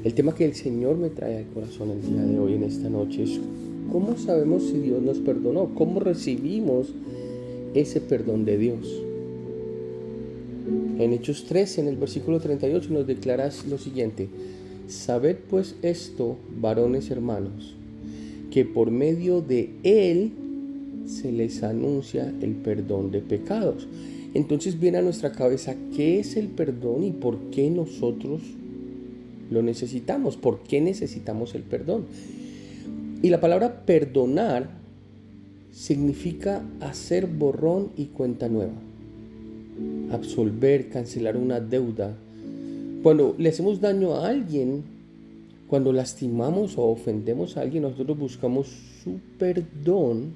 El tema que el Señor me trae al corazón el día de hoy, en esta noche, es cómo sabemos si Dios nos perdonó, cómo recibimos ese perdón de Dios. En Hechos 13, en el versículo 38, nos declara lo siguiente: sabed pues esto, varones hermanos, que por medio de Él se les anuncia el perdón de pecados. Entonces viene a nuestra cabeza qué es el perdón y por qué nosotros lo necesitamos, por qué necesitamos el perdón. Y la palabra perdonar significa hacer borrón y cuenta nueva, absolver, cancelar una deuda. Cuando le hacemos daño a alguien, cuando lastimamos o ofendemos a alguien, nosotros buscamos su perdón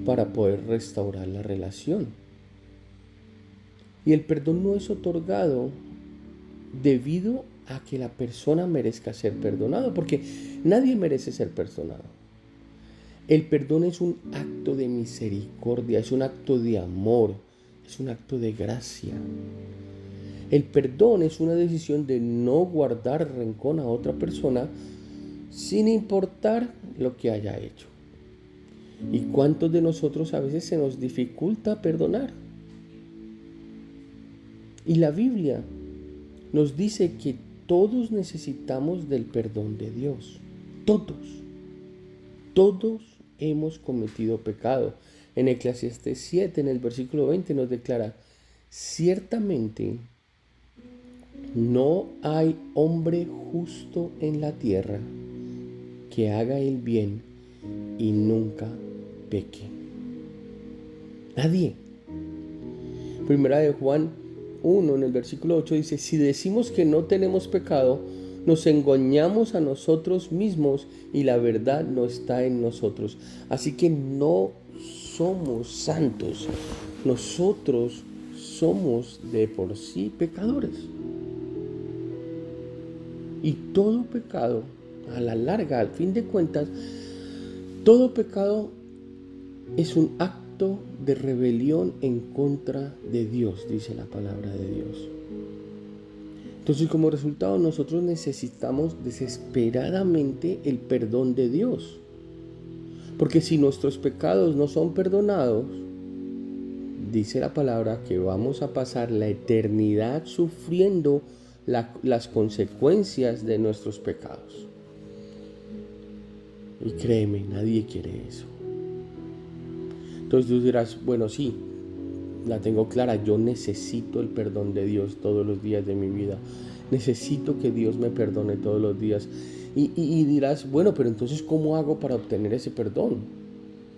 para poder restaurar la relación. Y el perdón no es otorgado debido a que la persona merezca ser perdonado, porque nadie merece ser perdonado. El perdón es un acto de misericordia, es un acto de amor, es un acto de gracia. El perdón es una decisión de no guardar rencor a otra persona sin importar lo que haya hecho. ¿Y cuántos de nosotros a veces se nos dificulta perdonar? Y la Biblia nos dice que todos necesitamos del perdón de Dios. Todos hemos cometido pecado. En Eclesiastés 7, en el versículo 20, nos declara: ciertamente no hay hombre justo en la tierra que haga el bien y nunca peque. Nadie. Primera de Juan 1, en el versículo 8 dice: si decimos que no tenemos pecado, nos engañamos a nosotros mismos y la verdad no está en nosotros. Así que no somos santos. Nosotros somos de por sí pecadores. Y todo pecado, a la larga, al fin de cuentas, todo pecado es un acto de rebelión en contra de Dios, dice la palabra de Dios. Entonces, como resultado, nosotros necesitamos desesperadamente el perdón de Dios. Porque si nuestros pecados no son perdonados, dice la palabra que vamos a pasar la eternidad sufriendo las consecuencias de nuestros pecados. Y créeme, nadie quiere eso. Entonces tú dirás: bueno, sí, la tengo clara, yo necesito el perdón de Dios todos los días de mi vida. Necesito que Dios me perdone todos los días. Y dirás: bueno, pero entonces ¿cómo hago para obtener ese perdón?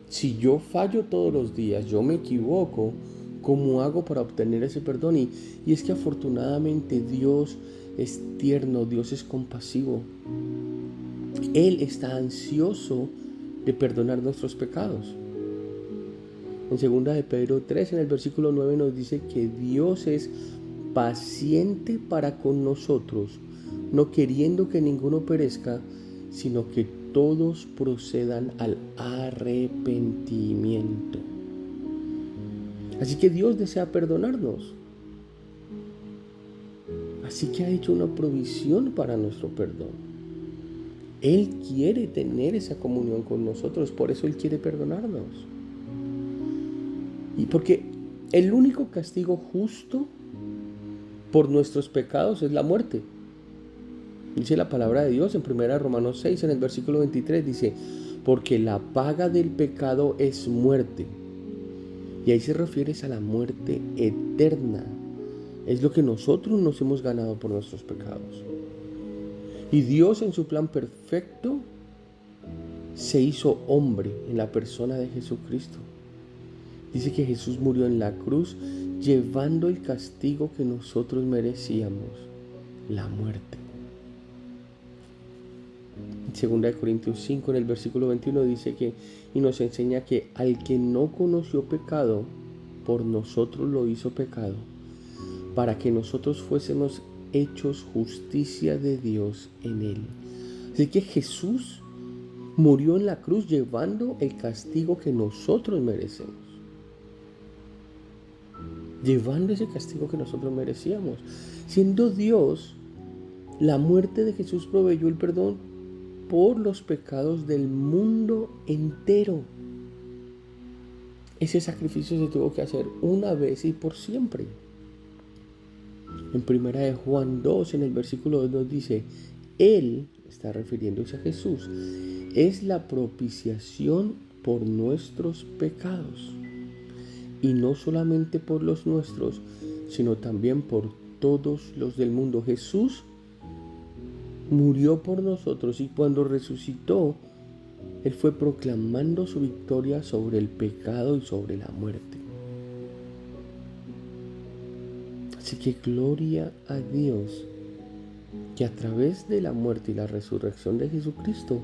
Si yo fallo todos los días, yo me equivoco, ¿cómo hago para obtener ese perdón? Y es que afortunadamente Dios es tierno, Dios es compasivo. Él está ansioso de perdonar nuestros pecados. En 2 de Pedro 3, en el versículo 9, nos dice que Dios es paciente para con nosotros, no queriendo que ninguno perezca, sino que todos procedan al arrepentimiento. Así que Dios desea perdonarnos. Así que ha hecho una provisión para nuestro perdón. Él quiere tener esa comunión con nosotros, por eso Él quiere perdonarnos. Y porque el único castigo justo por nuestros pecados es la muerte. Dice la palabra de Dios en 1 Romanos 6, en el versículo 23, dice: porque la paga del pecado es muerte. Y ahí se refiere a la muerte eterna. Es lo que nosotros nos hemos ganado por nuestros pecados. Y Dios, en su plan perfecto, se hizo hombre en la persona de Jesucristo. Dice que Jesús murió en la cruz llevando el castigo que nosotros merecíamos, la muerte. En 2 Corintios 5, en el versículo 21, dice que, y nos enseña que al que no conoció pecado, por nosotros lo hizo pecado, para que nosotros fuésemos hechos justicia de Dios en él. Así que Jesús murió en la cruz llevando el castigo que nosotros merecemos. Llevando ese castigo que nosotros merecíamos. Siendo Dios, La muerte de Jesús proveyó el perdón por los pecados del mundo entero. Ese sacrificio se tuvo que hacer una vez y por siempre. En primera de Juan 2, en el versículo 2 dice, Él, está refiriéndose a Jesús, es la propiciación por nuestros pecados. Y no solamente por los nuestros, sino también por todos los del mundo. Jesús murió por nosotros y cuando resucitó, Él fue proclamando su victoria sobre el pecado y sobre la muerte. Así que gloria a Dios que a través de la muerte y la resurrección de Jesucristo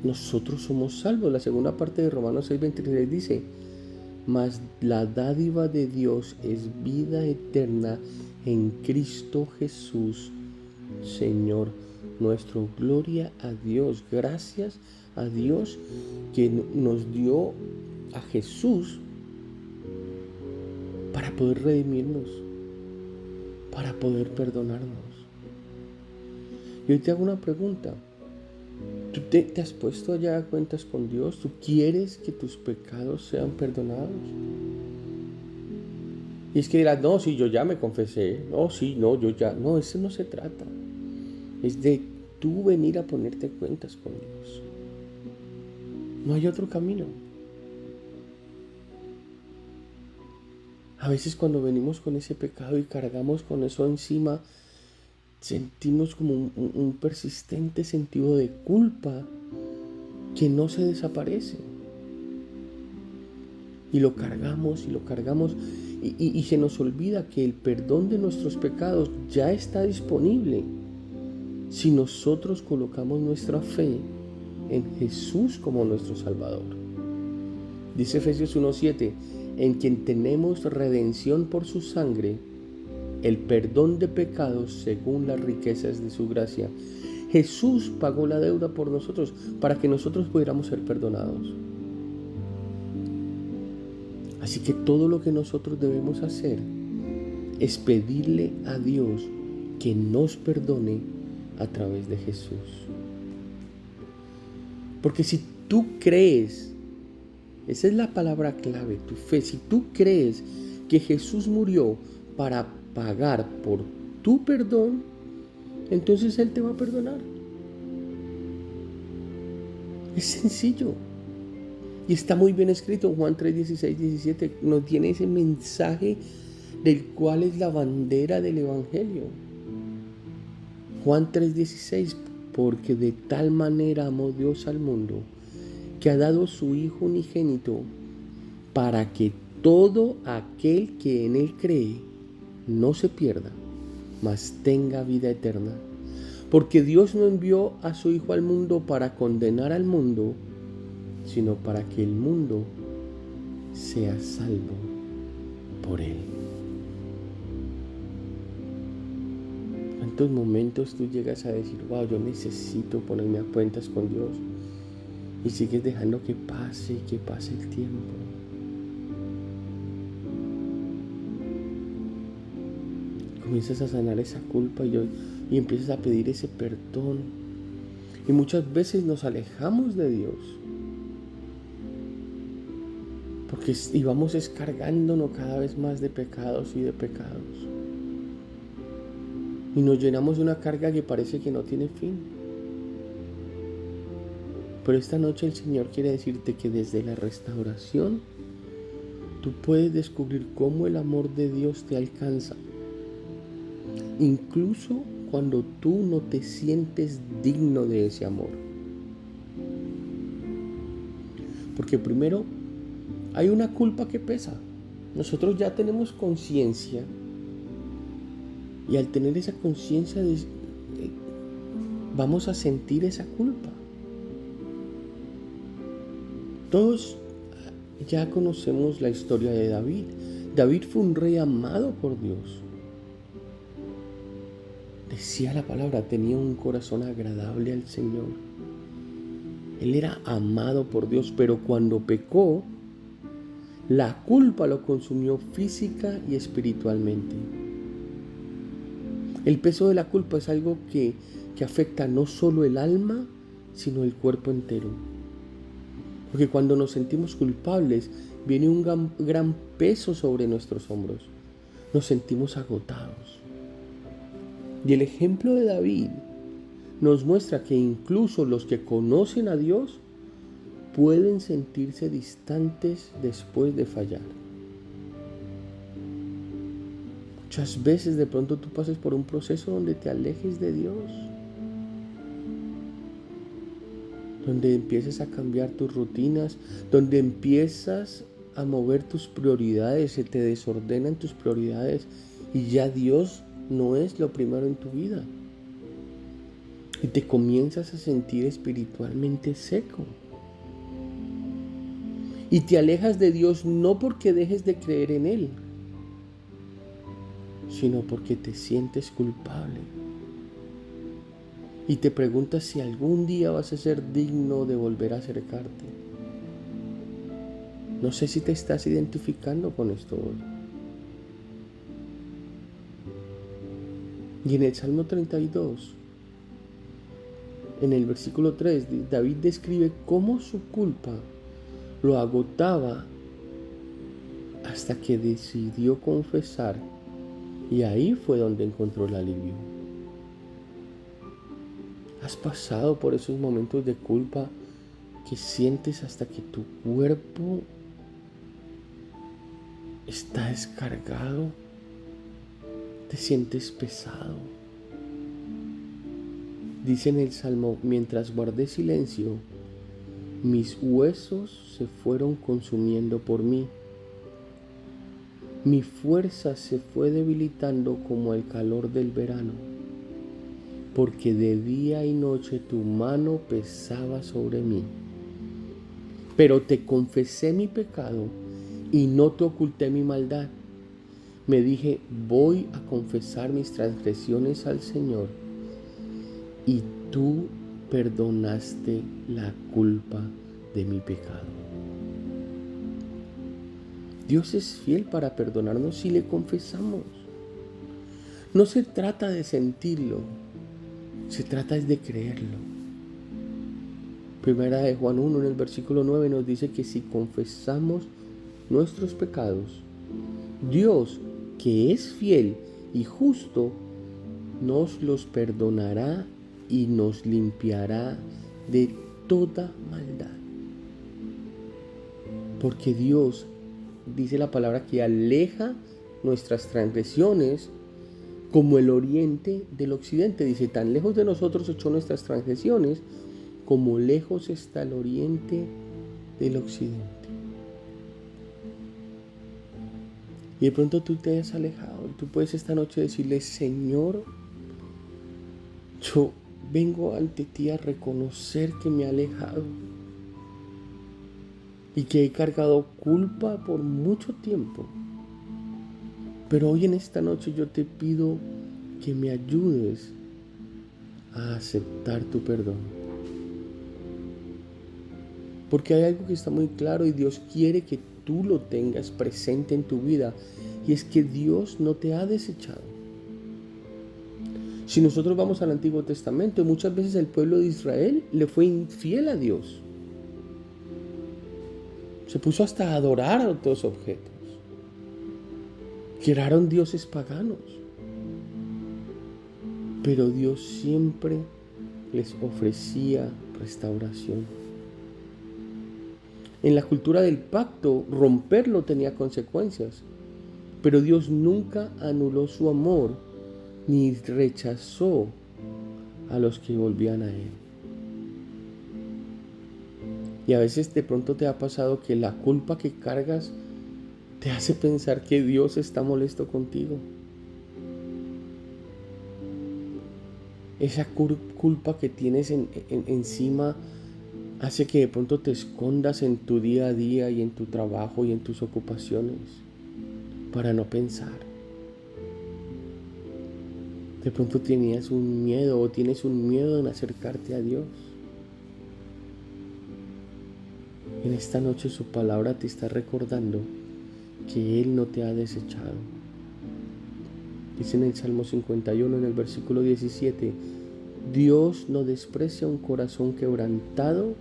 nosotros somos salvos. La segunda parte de Romanos 6:23 dice, mas la dádiva de Dios es vida eterna en Cristo Jesús, Señor nuestro. Gloria a Dios, gracias a Dios que nos dio a Jesús para poder redimirnos, para poder perdonarnos. Y hoy te hago una pregunta. ¿Tú te has puesto ya a cuentas con Dios? ¿Tú quieres que tus pecados sean perdonados? Y es que dirás, no, sí, yo ya me confesé. No, sí, no, yo ya. No, eso no se trata. Es de tú venir a ponerte cuentas con Dios. No hay otro camino. A veces cuando venimos con ese pecado y cargamos con eso encima, sentimos como un persistente sentido de culpa que no se desaparece. Y lo cargamos y se nos olvida que el perdón de nuestros pecados ya está disponible si nosotros colocamos nuestra fe en Jesús como nuestro Salvador. Dice Efesios 1:7, en quien tenemos redención por su sangre, el perdón de pecados según las riquezas de su gracia. Jesús pagó la deuda por nosotros para que nosotros pudiéramos ser perdonados. Así que todo lo que nosotros debemos hacer es pedirle a Dios que nos perdone a través de Jesús. Porque si tú crees, esa es la palabra clave, tu fe, si tú crees que Jesús murió para pagar por tu perdón, entonces Él te va a perdonar. Es sencillo. Y está muy bien escrito. Juan 3:16-17 nos tiene ese mensaje del cual es la bandera del Evangelio. Juan 3:16, porque de tal manera amó Dios al mundo, que ha dado su Hijo unigénito, para que todo aquel que en Él cree no se pierda, mas tenga vida eterna. Porque Dios no envió a su Hijo al mundo para condenar al mundo, sino para que el mundo sea salvo por Él. ¿Cuántos momentos tú llegas a decir, wow, yo necesito ponerme a cuentas con Dios? Y sigues dejando que pase el tiempo. Comienzas a sanar esa culpa y empiezas a pedir ese perdón. Y muchas veces nos alejamos de Dios. Porque íbamos descargándonos cada vez más de pecados y de pecados. Y nos llenamos de una carga que parece que no tiene fin. Pero esta noche el Señor quiere decirte que desde la restauración tú puedes descubrir cómo el amor de Dios te alcanza. Incluso cuando tú no te sientes digno de ese amor. Porque primero hay una culpa que pesa. Nosotros ya tenemos conciencia. Y al tener esa conciencia vamos a sentir esa culpa. Todos ya conocemos la historia de David. David fue un rey amado por Dios. Decía la palabra, tenía un corazón agradable al Señor. Él era amado por Dios, pero cuando pecó, la culpa lo consumió física y espiritualmente. El peso de la culpa es algo que afecta no solo el alma, sino el cuerpo entero. Porque cuando nos sentimos culpables, viene un gran peso sobre nuestros hombros. Nos sentimos agotados. Y el ejemplo de David nos muestra que incluso los que conocen a Dios pueden sentirse distantes después de fallar. Muchas veces de pronto tú pases por un proceso donde te alejes de Dios, donde empiezas a cambiar tus rutinas, donde empiezas a mover tus prioridades, se te desordenan tus prioridades y ya Dios no es lo primero en tu vida. Y te comienzas a sentir espiritualmente seco. Y te alejas de Dios no porque dejes de creer en Él, sino porque te sientes culpable. Y te preguntas si algún día vas a ser digno de volver a acercarte. No sé si te estás identificando con esto hoy. Y en el Salmo 32, en el versículo 3, David describe cómo su culpa lo agotaba hasta que decidió confesar, y ahí fue donde encontró el alivio. ¿Has pasado por esos momentos de culpa que sientes hasta que tu cuerpo está descargado? ¿Te sientes pesado? Dice en el Salmo: mientras guardé silencio, mis huesos se fueron consumiendo por mí. Mi fuerza se fue debilitando como el calor del verano, porque de día y noche tu mano pesaba sobre mí. Pero te confesé mi pecado y no te oculté mi maldad. Me dije: voy a confesar mis transgresiones al Señor, y tú perdonaste la culpa de mi pecado. Dios es fiel para perdonarnos si le confesamos. No se trata de sentirlo, se trata de creerlo. Primera de Juan 1, en el versículo 9, nos dice que si confesamos nuestros pecados, Dios, que es fiel y justo, nos los perdonará y nos limpiará de toda maldad. Porque Dios, dice la palabra, que aleja nuestras transgresiones como el oriente del occidente. Dice: tan lejos de nosotros echó nuestras transgresiones, como lejos está el oriente del occidente. Y de pronto tú te has alejado y tú puedes esta noche decirle: Señor, yo vengo ante ti a reconocer que me he alejado y que he cargado culpa por mucho tiempo. Pero hoy en esta noche yo te pido que me ayudes a aceptar tu perdón. Porque hay algo que está muy claro y Dios quiere que tú lo tengas presente en tu vida, y es que Dios no te ha desechado. Si nosotros vamos al Antiguo Testamento, muchas veces el pueblo de Israel le fue infiel a Dios. Se puso hasta a adorar a otros objetos. Crearon dioses paganos. Pero Dios siempre les ofrecía restauración. En la cultura del pacto, romperlo tenía consecuencias. Pero Dios nunca anuló su amor ni rechazó a los que volvían a Él. Y a veces de pronto te ha pasado que la culpa que cargas te hace pensar que Dios está molesto contigo. Esa culpa que tienes encima hace que de pronto te escondas en tu día a día y en tu trabajo y en tus ocupaciones para no pensar. De pronto tenías un miedo o tienes un miedo en acercarte a Dios. En esta noche su palabra te está recordando que Él no te ha desechado. Dice en el Salmo 51, en el versículo 17, Dios no desprecia un corazón quebrantado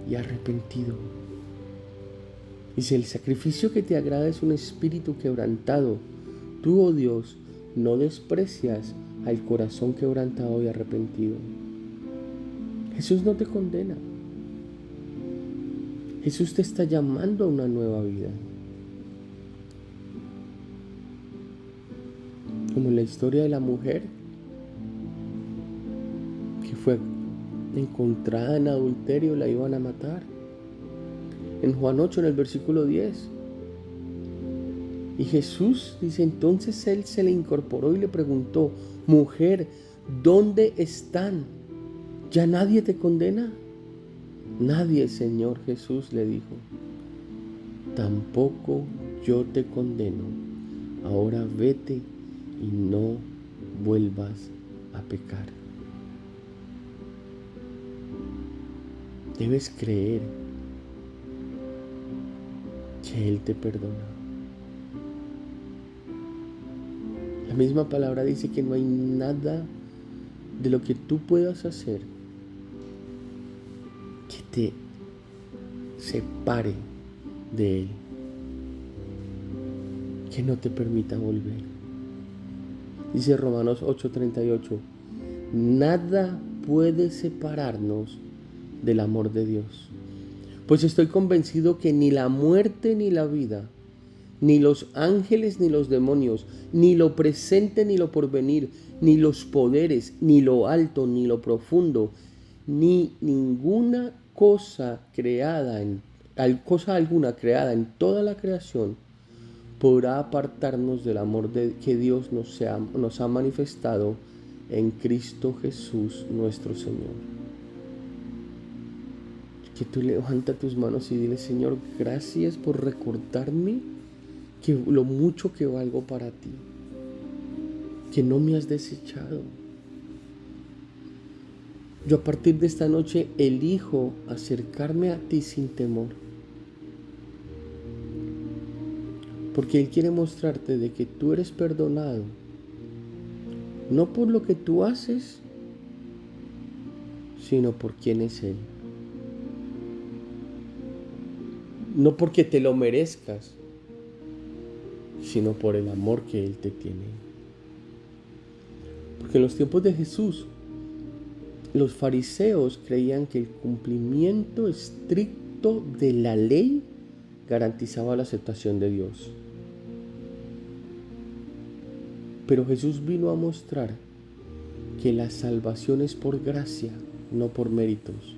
y arrepentido. Dice, el sacrificio que te agrada es un espíritu quebrantado. Tú, oh Dios, no desprecias al corazón quebrantado y arrepentido. Jesús no te condena. Jesús te está llamando a una nueva vida. Como en la historia de la mujer que fue encontrada en adulterio, la iban a matar. En Juan 8, en el versículo 10. Y Jesús dice, entonces él se le incorporó y le preguntó, mujer, ¿dónde están? ¿Ya nadie te condena? Nadie, Señor Jesús, le dijo. Tampoco yo te condeno. Ahora vete y no vuelvas a pecar. Debes creer que Él te perdona. La misma palabra dice que no hay nada de lo que tú puedas hacer que te separe de Él, que no te permita volver. Dice Romanos 8:38, nada puede separarnos del amor de Dios, pues estoy convencido que ni la muerte ni la vida, ni los ángeles ni los demonios, ni lo presente ni lo porvenir, ni los poderes, ni lo alto ni lo profundo, ni ninguna cosa alguna creada en toda la creación podrá apartarnos del amor que Dios nos ha manifestado en Cristo Jesús nuestro Señor. Que tú levanta tus manos y dile, Señor, gracias por recordarme que lo mucho que valgo para ti, que no me has desechado. Yo a partir de esta noche elijo acercarme a ti sin temor, porque Él quiere mostrarte de que tú eres perdonado, no por lo que tú haces, sino por quién es Él. No porque te lo merezcas, sino por el amor que Él te tiene. Porque en los tiempos de Jesús, los fariseos creían que el cumplimiento estricto de la ley garantizaba la aceptación de Dios. Pero Jesús vino a mostrar que la salvación es por gracia, no por méritos.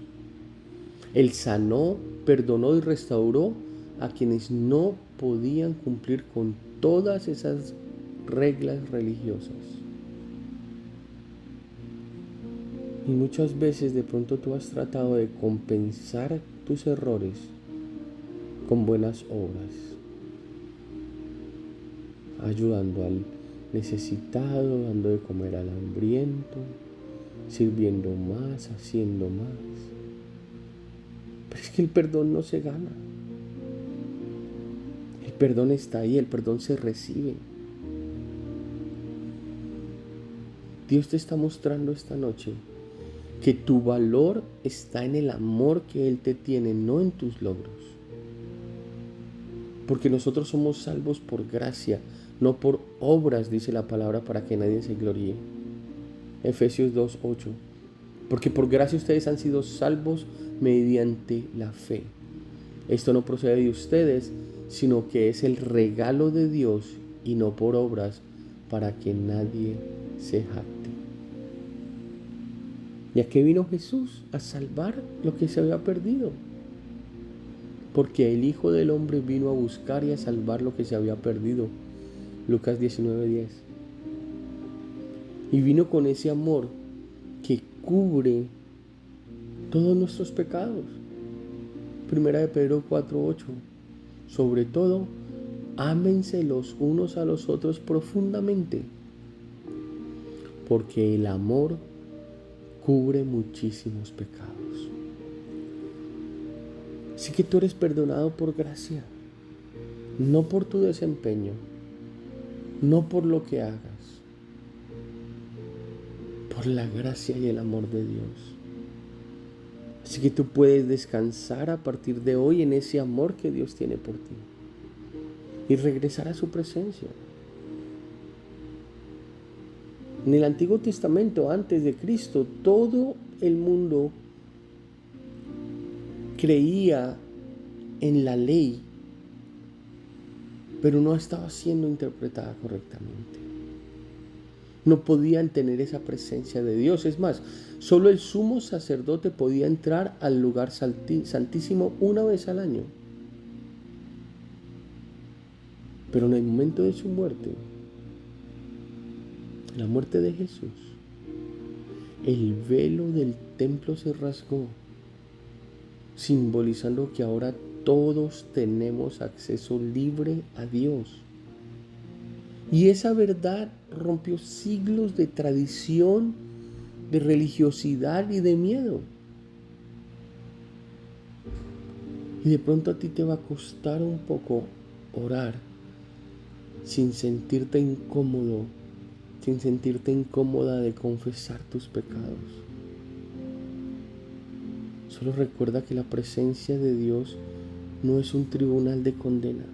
Él sanó, perdonó y restauró a quienes no podían cumplir con todas esas reglas religiosas. Y muchas veces de pronto tú has tratado de compensar tus errores con buenas obras, ayudando al necesitado, dando de comer al hambriento, sirviendo más, haciendo más. Pero es que el perdón no se gana. El perdón está ahí, el perdón se recibe. Dios te está mostrando esta noche que tu valor está en el amor que Él te tiene, no en tus logros. Porque nosotros somos salvos por gracia, no por obras, dice la palabra, para que nadie se gloríe. Efesios 2:8. Porque por gracia ustedes han sido salvos mediante la fe. Esto no procede de ustedes, sino que es el regalo de Dios y no por obras, para que nadie se jacte. ¿Y a qué vino Jesús? A salvar lo que se había perdido. Porque el Hijo del Hombre vino a buscar y a salvar lo que se había perdido. Lucas 19:10. Y vino con ese amor que cubre todos nuestros pecados. Primera de Pedro 4:8. Sobre todo, ámense los unos a los otros profundamente, porque el amor cubre muchísimos pecados. Así que tú eres perdonado por gracia, no por tu desempeño, no por lo que hagas. por la gracia y el amor de Dios. Así que tú puedes descansar a partir de hoy en ese amor que Dios tiene por ti y regresar a su presencia. En el Antiguo Testamento, antes de Cristo, todo el mundo creía en la ley, pero no estaba siendo interpretada correctamente. No podían tener esa presencia de Dios. Es más, solo el sumo sacerdote podía entrar al lugar santísimo una vez al año. Pero en el momento de su muerte, la muerte de Jesús, el velo del templo se rasgó, simbolizando que ahora todos tenemos acceso libre a Dios. Y esa verdad rompió siglos de tradición, de religiosidad y de miedo. Y de pronto a ti te va a costar un poco orar sin sentirte incómodo, sin sentirte incómoda de confesar tus pecados. Solo recuerda que la presencia de Dios no es un tribunal de condena,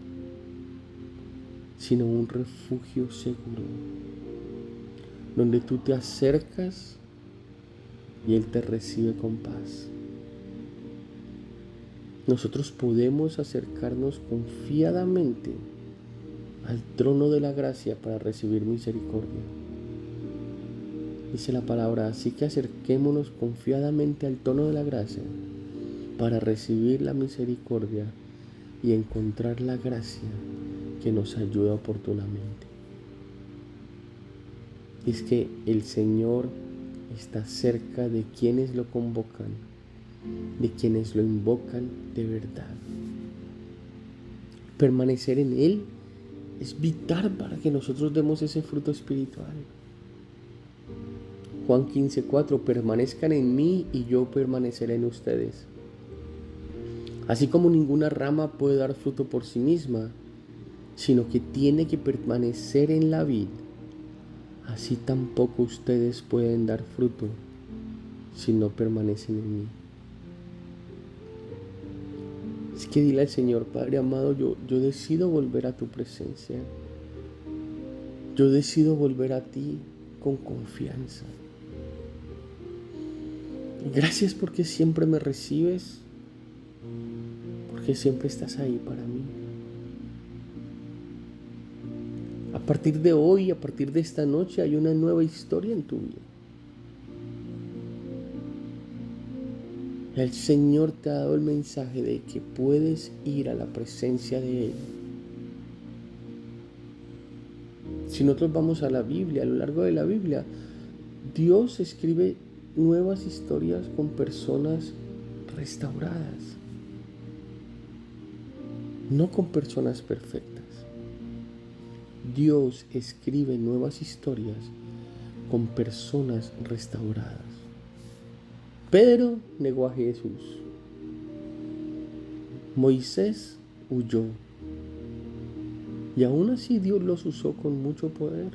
sino un refugio seguro, donde tú te acercas y Él te recibe con paz. Nosotros podemos acercarnos confiadamente al trono de la gracia para recibir misericordia. Dice la palabra, así que acerquémonos confiadamente al trono de la gracia para recibir la misericordia y encontrar la gracia que nos ayuda oportunamente. Es que el Señor está cerca de quienes lo convocan, de quienes lo invocan de verdad. Permanecer en Él es vital para que nosotros demos ese fruto espiritual. Juan 15:4, permanezcan en mí y yo permaneceré en ustedes. Así como ninguna rama puede dar fruto por sí misma, sino que tiene que permanecer en la vid, así tampoco ustedes pueden dar fruto si no permanecen en mí. Es que dile al Señor, Padre amado, yo decido volver a tu presencia. Yo decido volver a ti con confianza. Gracias porque siempre me recibes, porque siempre estás ahí para mí. A partir de hoy, a partir de esta noche, hay una nueva historia en tu vida. El Señor te ha dado el mensaje de que puedes ir a la presencia de Él. Si nosotros vamos a la Biblia, a lo largo de la Biblia, Dios escribe nuevas historias con personas restauradas, no con personas perfectas. Dios escribe nuevas historias con personas restauradas. Pedro negó a Jesús. Moisés huyó. Y aún así Dios los usó con mucho poder.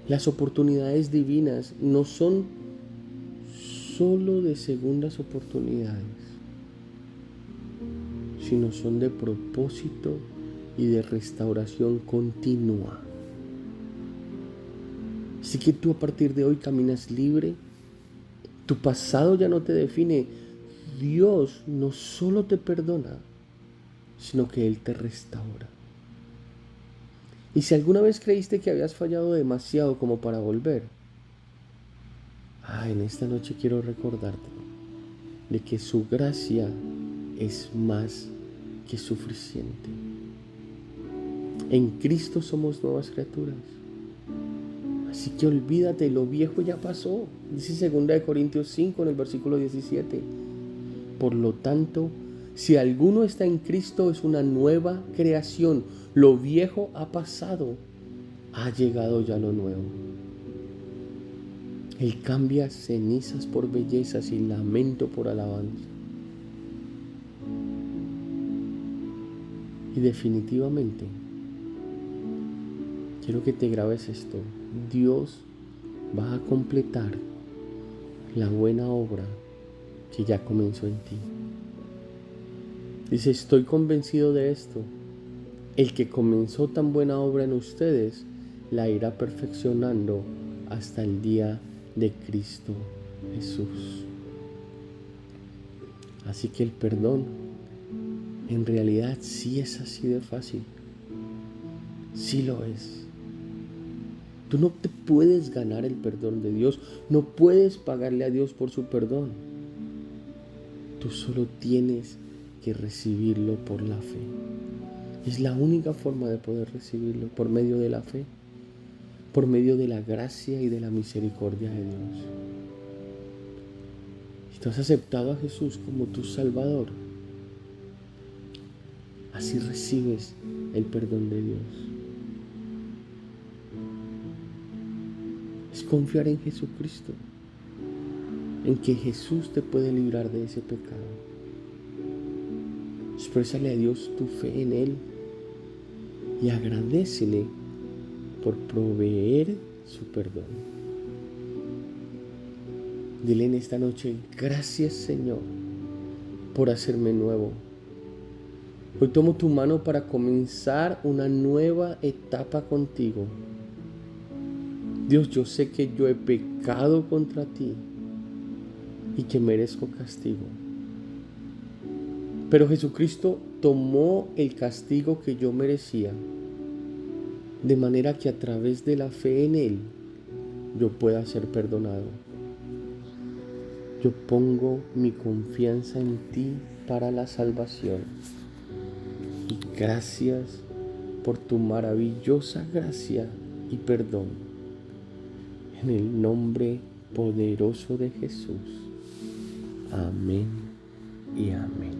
Las oportunidades divinas no son solo de segundas oportunidades, sino son de propósito y de restauración continua. Así que tú a partir de hoy caminas libre. Tu pasado ya no te define. Dios no solo te perdona, sino que Él te restaura. Y si alguna vez creíste que habías fallado demasiado como para volver, en esta noche quiero recordarte de que su gracia es más que suficiente. En Cristo somos nuevas criaturas. Así que olvídate, lo viejo ya pasó. Dice 2 Corintios 5 en el versículo 17. Por lo tanto, si alguno está en Cristo, es una nueva creación. Lo viejo ha pasado, ha llegado ya lo nuevo. Él cambia cenizas por bellezas y lamento por alabanza. Y definitivamente, quiero que te grabes esto. Dios va a completar la buena obra que ya comenzó en ti. Dice, estoy convencido de esto. El que comenzó tan buena obra en ustedes, la irá perfeccionando hasta el día de Cristo Jesús. Así que el perdón en realidad sí es así de fácil. Sí lo es. Tú no te puedes ganar el perdón de Dios. No puedes pagarle a Dios por su perdón. Tú solo tienes que recibirlo por la fe. Es la única forma de poder recibirlo, por medio de la fe, por medio de la gracia y de la misericordia de Dios. Si tú has aceptado a Jesús como tu Salvador, así recibes el perdón de Dios. Es confiar en Jesucristo, en que Jesús te puede librar de ese pecado. Exprésale a Dios tu fe en Él y agradécele por proveer su perdón. Dile en esta noche, gracias Señor por hacerme nuevo. Hoy tomo tu mano para comenzar una nueva etapa contigo. Dios, yo sé que yo he pecado contra ti y que merezco castigo. Pero Jesucristo tomó el castigo que yo merecía, de manera que a través de la fe en Él yo pueda ser perdonado. Yo pongo mi confianza en ti para la salvación. Y gracias por tu maravillosa gracia y perdón. En el nombre poderoso de Jesús. Amén y amén.